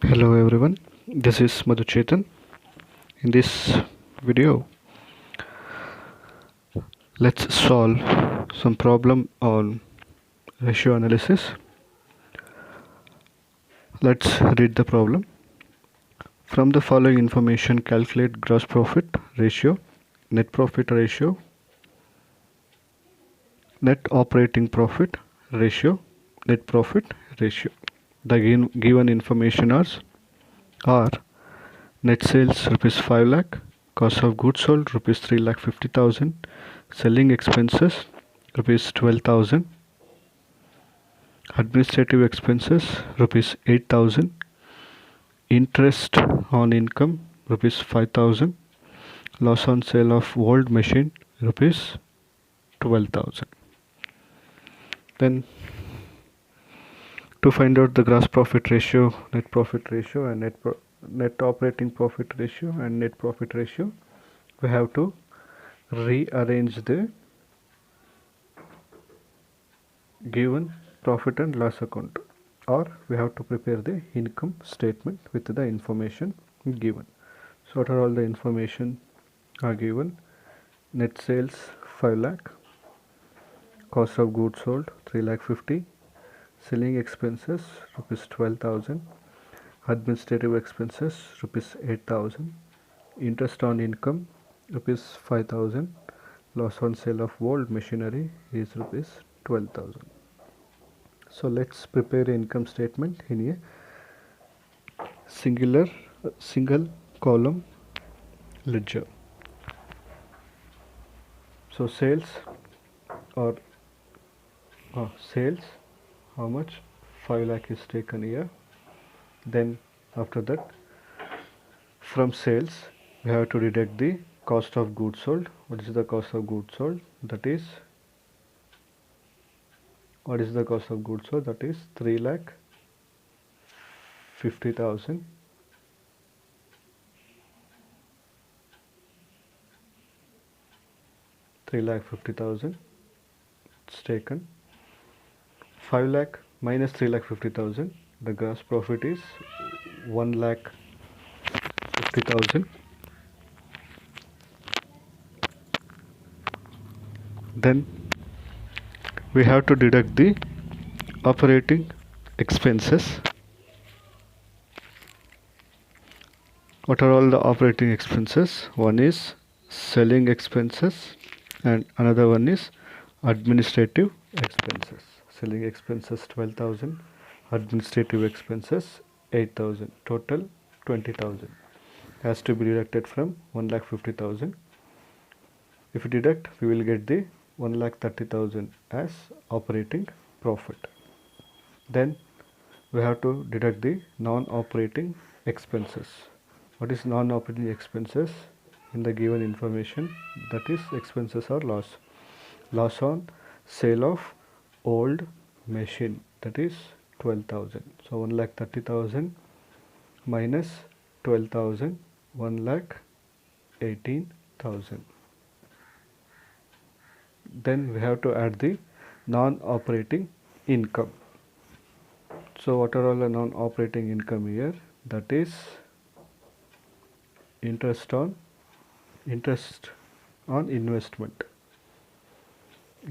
Hello everyone, this is Madhu Chetan. In this video, let's solve some problem on ratio analysis. Let's read the problem. From the following information, calculate gross profit ratio, net profit ratio, net operating profit ratio, net profit ratio. The given information are net sales rupees 5 lakh, cost of goods sold rupees 3 lakh 50,000, selling expenses rupees 12,000, administrative expenses rupees 8,000, interest on income rupees 5,000, loss on sale of old machine rupees 12,000. Then to find out the gross profit ratio, net profit ratio and net operating profit ratio and net profit ratio, we have to rearrange the given profit and loss account, or we have to prepare the income statement with the information given. So what are all the information are given? Net sales 5 lakh, cost of goods sold 3 lakh 50, selling expenses rupees 12,000, administrative expenses rupees 8,000, interest on income rupees 5,000, loss on sale of old machinery is rupees 12,000. So let's prepare an income statement in a single column ledger. So sales or sales, how much? 5 lakh is taken here. Then after that, from sales we have to deduct the cost of goods sold. What is the cost of goods sold? That is, what is the cost of goods sold? That is 3 lakh 50,000. 3 lakh 50,000 it's taken. 5 lakh minus 3 lakh 50,000, the gross profit is 1 lakh 50,000. Then we have to deduct the operating expenses. What are all the operating expenses? One is selling expenses and another one is administrative expenses. Selling expenses 12,000, administrative expenses 8,000, total 20,000 has to be deducted from 1,50,000. If we deduct, we will get the 1,30,000 as operating profit. Then we have to deduct the non-operating expenses. What is non-operating expenses? In the given information, that is expenses or loss on sale of old machine, that is 12,000. So 1,30,000 minus 12,000, 1,18,000. Then we have to add the non-operating income. So what are all the non-operating income here? That is interest on investment.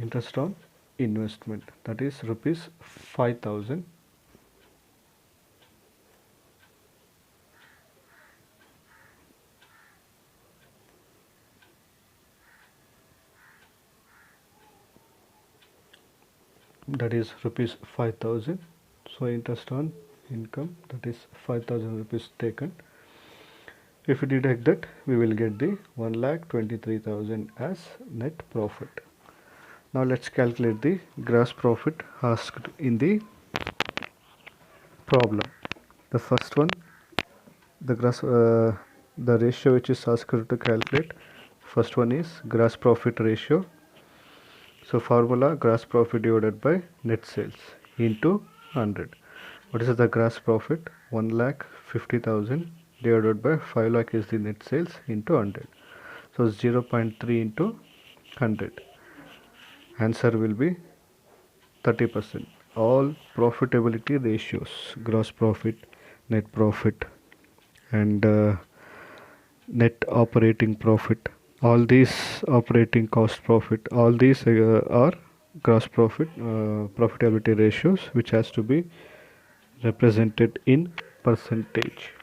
Interest on investment, that is rupees 5,000. That is rupees 5,000. So interest on income, that is 5,000 rupees taken. If we deduct that, we will get the 1,23,000 as net profit. Now let's calculate the gross profit asked in the problem. The first one, the ratio which is asked to calculate, first one is gross profit ratio. So formula, gross profit divided by net sales into 100. What is the gross profit? 1,50,000 divided by 5 lakh is the net sales into 100. So 0.3 into 100. Answer will be 30%. All profitability ratios, gross profit, net profit, and net operating profit. All these operating cost profit, all these are gross profit profitability ratios, which has to be represented in percentage.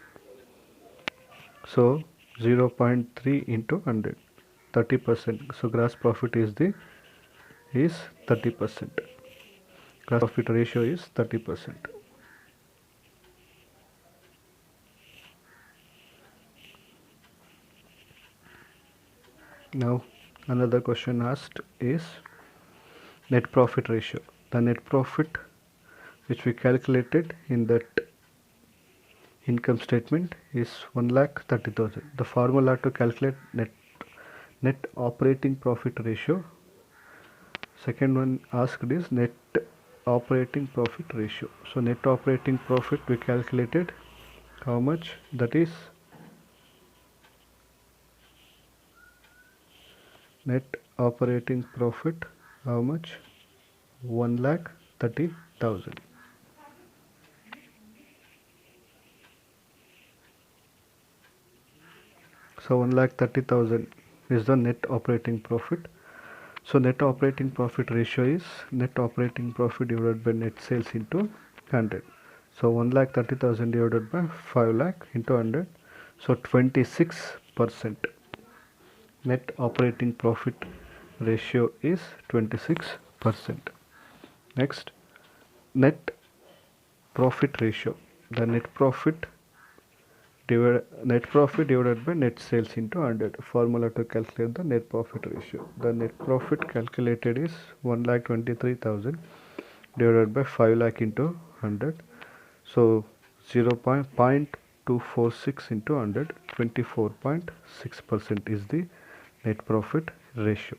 So 0.3 into 100, 30%. So gross profit is 30%. Gross profit ratio is 30%. Now another question asked is net profit ratio. The net profit which we calculated in that income statement is 1,30,000. The formula to calculate net operating profit ratio. Second one asked is net operating profit ratio. So net operating profit we calculated how much, that is net operating profit how much, 1,30,000. So 1,30,000 is the net operating profit. So net operating profit ratio is net operating profit divided by net sales into 100. So 1,30,000 divided by 5 lakh into 100. So 26%. Net operating profit ratio is 26%. Next, net profit ratio. The net profit divided by net sales into 100. Formula to calculate the net profit ratio. The net profit calculated is 1,23,000 divided by 5 lakh into 100. So 0.246 into 100, 24.6% is the net profit ratio.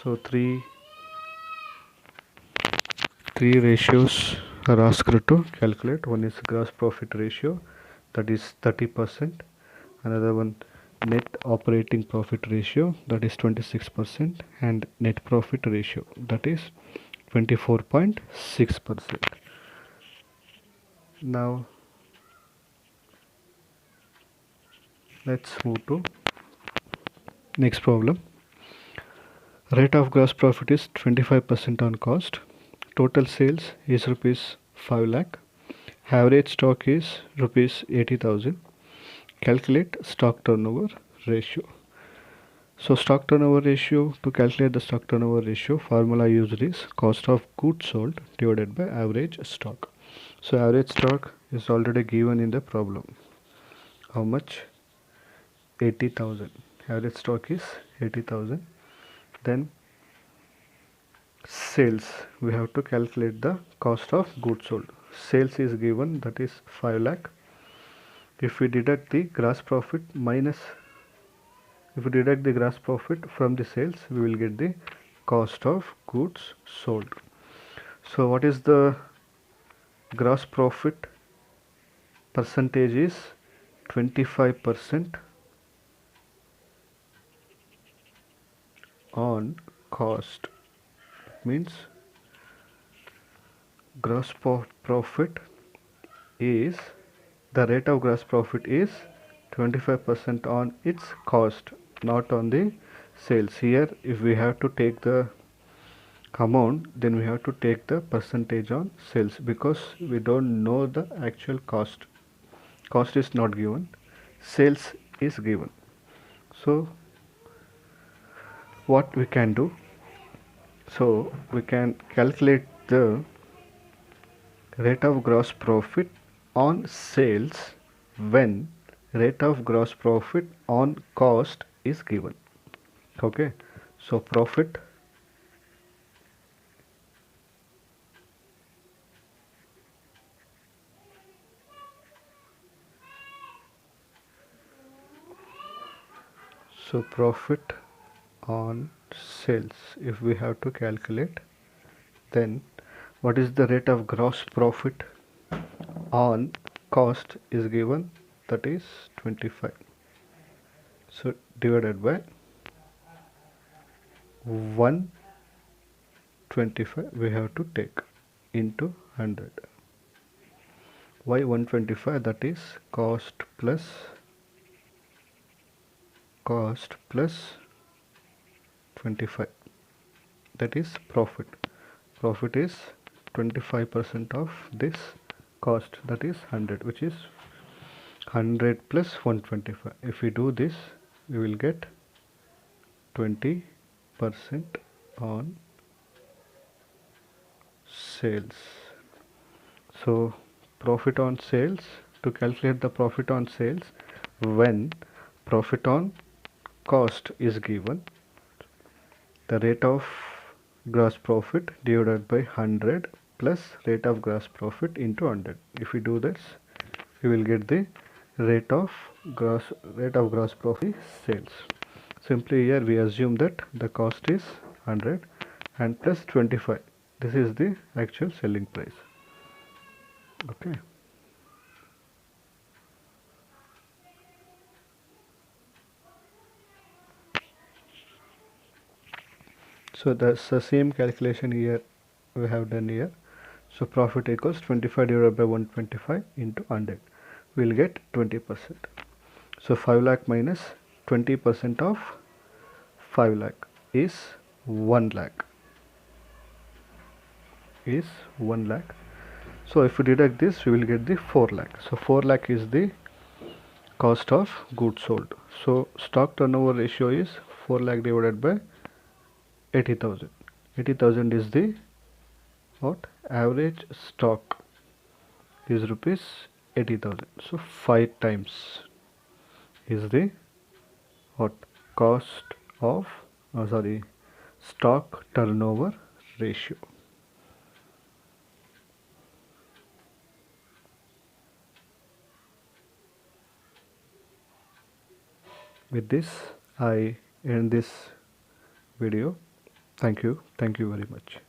So three ratios are asked to calculate. One is gross profit ratio, that is 30%. Another one, net operating profit ratio, that is 26%, and net profit ratio, that is 24.6%. Now let's move to next problem. Rate of gross profit is 25% on cost. Total sales is rupees 5 lakh. Average stock is rupees 80,000. Calculate stock turnover ratio. So stock turnover ratio, to calculate the stock turnover ratio, formula used is cost of goods sold divided by average stock. So average stock is already given in the problem. How much? 80,000. Average stock is 80,000. Then sales, we have to calculate the cost of goods sold. Sales is given, that is 5 lakh. If we deduct the gross profit from the sales, we will get the cost of goods sold. So what is the gross profit percentage? Is 25% on cost. Means gross profit is, the rate of gross profit is 25% on its cost, not on the sales. Here if we have to take the amount, then we have to take the percentage on sales, because we don't know the actual cost. Cost is not given, sales is given. So what we can do, so we can calculate the rate of gross profit on sales when rate of gross profit on cost is given. Okay, so profit on sales, if we have to calculate, then what is the rate of gross profit on cost is given, that is 25. So divided by 125 25 we have to take into 100. Why 125? That is cost plus 25, that is profit. Profit is 25% of this cost, that is 100, which is 100 plus 125. If we do this, we will get 20% on sales. So profit on sales, to calculate the profit on sales, when profit on cost is given, the rate of gross profit divided by 100 plus rate of gross profit into 100. If we do this, we will get the rate of gross profit sales. Simply here we assume that the cost is 100 and plus 25. This is the actual selling price. Okay. So that's the same calculation here we have done here. So profit equals 25 divided by 125 into 100. We'll get 20%. So 5 lakh minus 20% of 5 lakh is 1 lakh. So if we deduct this, we will get the 4 lakh. So 4 lakh is the cost of goods sold. So stock turnover ratio is 4 lakh divided by 80,000. 80,000 is the what? Average stock is rupees 80,000. So 5 times is the what? Cost of stock turnover ratio. With this, I end this video. Thank you very much.